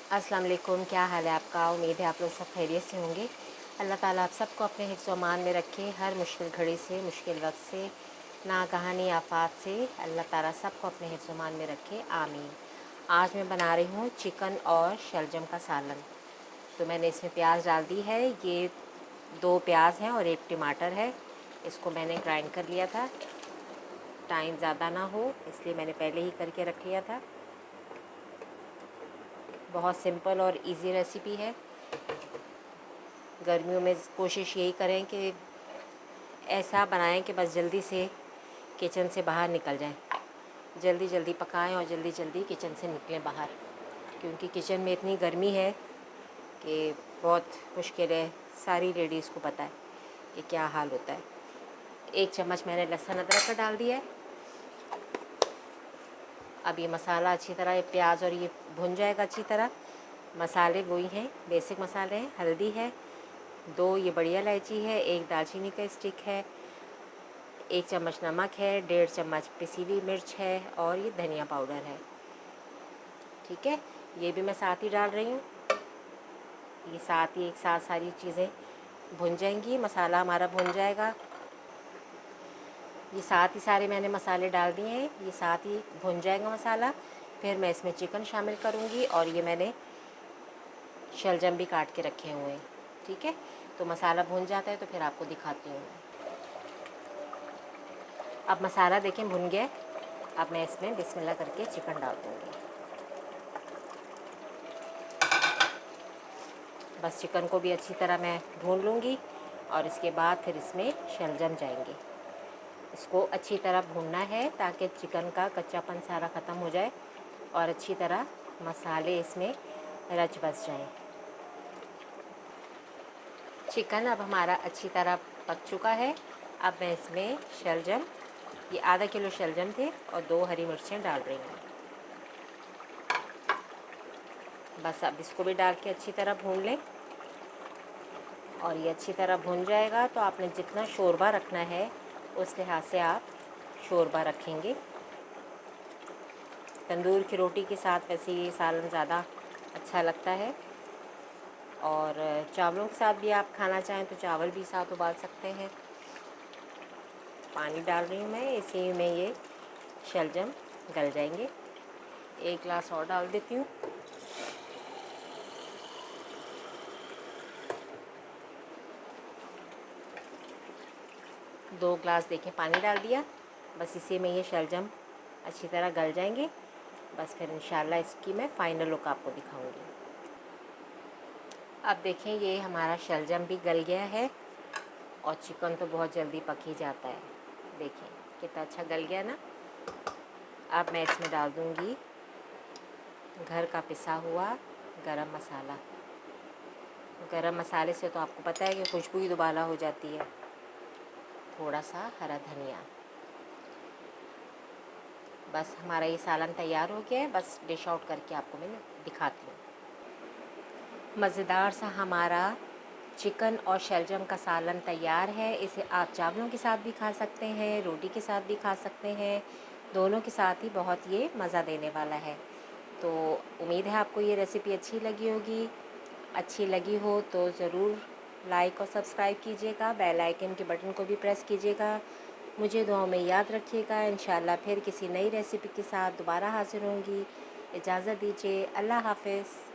अस्सलाम वालेकुम। क्या हाल है आपका? उम्मीद है आप लोग सब खैरियत से होंगे। अल्लाह ताला आप सबको अपने हिफ्ज़ व अमान में रखे, हर मुश्किल घड़ी से, मुश्किल वक्त से, नागहानी आफात से अल्लाह ताला सबको अपने हिफ्ज़ व अमान में रखे, आमीन। आज मैं बना रही हूँ चिकन और शलजम का सालन। तो मैंने इसमें प्याज डाल दी है। ये 2 प्याज हैं और 1 टमाटर है। इसको मैंने ग्राइंड कर लिया था, टाइम ज़्यादा ना हो इसलिए मैंने पहले ही करके रख लिया था। बहुत सिंपल और इजी रेसिपी है। गर्मियों में कोशिश यही करें कि ऐसा बनाएं कि बस जल्दी से किचन से बाहर निकल जाएं, जल्दी जल्दी पकाएं और जल्दी जल्दी किचन से निकलें बाहर, क्योंकि किचन में इतनी गर्मी है कि बहुत मुश्किल है। सारी लेडीज़ को पता है कि क्या हाल होता है। 1 चम्मच मैंने लहसुन अदरक का डाल दिया है। अब ये मसाला अच्छी तरह, ये प्याज और ये भुन जाएगा अच्छी तरह। मसाले वही हैं, बेसिक मसाले हैं। हल्दी है, 2 ये बड़ी इलायची है, 1 दालचीनी का स्टिक है, 1 चम्मच नमक है, 1.5 चम्मच पिसी हुई मिर्च है और ये धनिया पाउडर है। ठीक है, ये भी मैं साथ ही डाल रही हूँ। ये साथ ही एक साथ सारी चीज़ें भुन जाएंगी, मसाला हमारा भुन जाएगा। ये साथ ही सारे मैंने मसाले डाल दिए हैं, ये साथ ही भुन जाएगा मसाला। फिर मैं इसमें चिकन शामिल करूँगी और ये मैंने शलजम भी काट के रखे हुए हैं। ठीक है, तो मसाला भुन जाता है तो फिर आपको दिखाती हूँ मैं। अब मसाला देखें भुन गया। अब मैं इसमें बिस्मिल्लाह करके चिकन डाल दूँगी। बस चिकन को भी अच्छी तरह मैं भून लूँगी और इसके बाद फिर इसमें शलजम जाएंगे। इसको अच्छी तरह भूनना है ताकि चिकन का कच्चापन सारा ख़त्म हो जाए और अच्छी तरह मसाले इसमें रच बस जाएँ। चिकन अब हमारा अच्छी तरह पक चुका है। अब मैं इसमें शलजम, ये आधा किलो शलजम थे और 2 हरी मिर्चें डाल रही हूँ। बस अब इसको भी डाल के अच्छी तरह भून लें और ये अच्छी तरह भून जाएगा तो आपने जितना शोरबा रखना है उस लिहाज से आप शोरबा रखेंगे। तंदूर की रोटी के साथ वैसे ये सालन ज़्यादा अच्छा लगता है और चावलों के साथ भी आप खाना चाहें तो चावल भी साथ उबाल सकते हैं। पानी डाल रही हूँ मैं, इसी में ये शलजम गल जाएंगे। 1 गिलास और डाल देती हूँ। दो गिलास देखें पानी डाल दिया। बस इसी में ये शलजम अच्छी तरह गल जाएंगे। बस फिर इंशाल्लाह इसकी मैं फ़ाइनल लुक आपको दिखाऊंगी। अब देखें ये हमारा शलजम भी गल गया है और चिकन तो बहुत जल्दी पक ही जाता है। देखें कितना अच्छा गल गया ना। अब मैं इसमें डाल दूँगी घर का पिसा हुआ गरम मसाला। गरम मसाले से तो आपको पता है कि खुशबू ही दुबाला हो जाती है। थोड़ा सा हरा धनिया। बस हमारा ये सालन तैयार हो गया है। बस डिश आउट करके आपको मैं दिखाती हूँ। मज़ेदार सा हमारा चिकन और शलजम का सालन तैयार है। इसे आप चावलों के साथ भी खा सकते हैं, रोटी के साथ भी खा सकते हैं, दोनों के साथ ही बहुत ये मज़ा देने वाला है। तो उम्मीद है आपको ये रेसिपी अच्छी लगी होगी। अच्छी लगी हो तो ज़रूर लाइक और सब्सक्राइब कीजिएगा, बेल आइकन के बटन को भी प्रेस कीजिएगा। मुझे दुआओं में याद रखिएगा। इंशाल्लाह फिर किसी नई रेसिपी के साथ दोबारा हाज़िर होंगी। इजाज़त दीजिए। अल्लाह हाफ़िज़।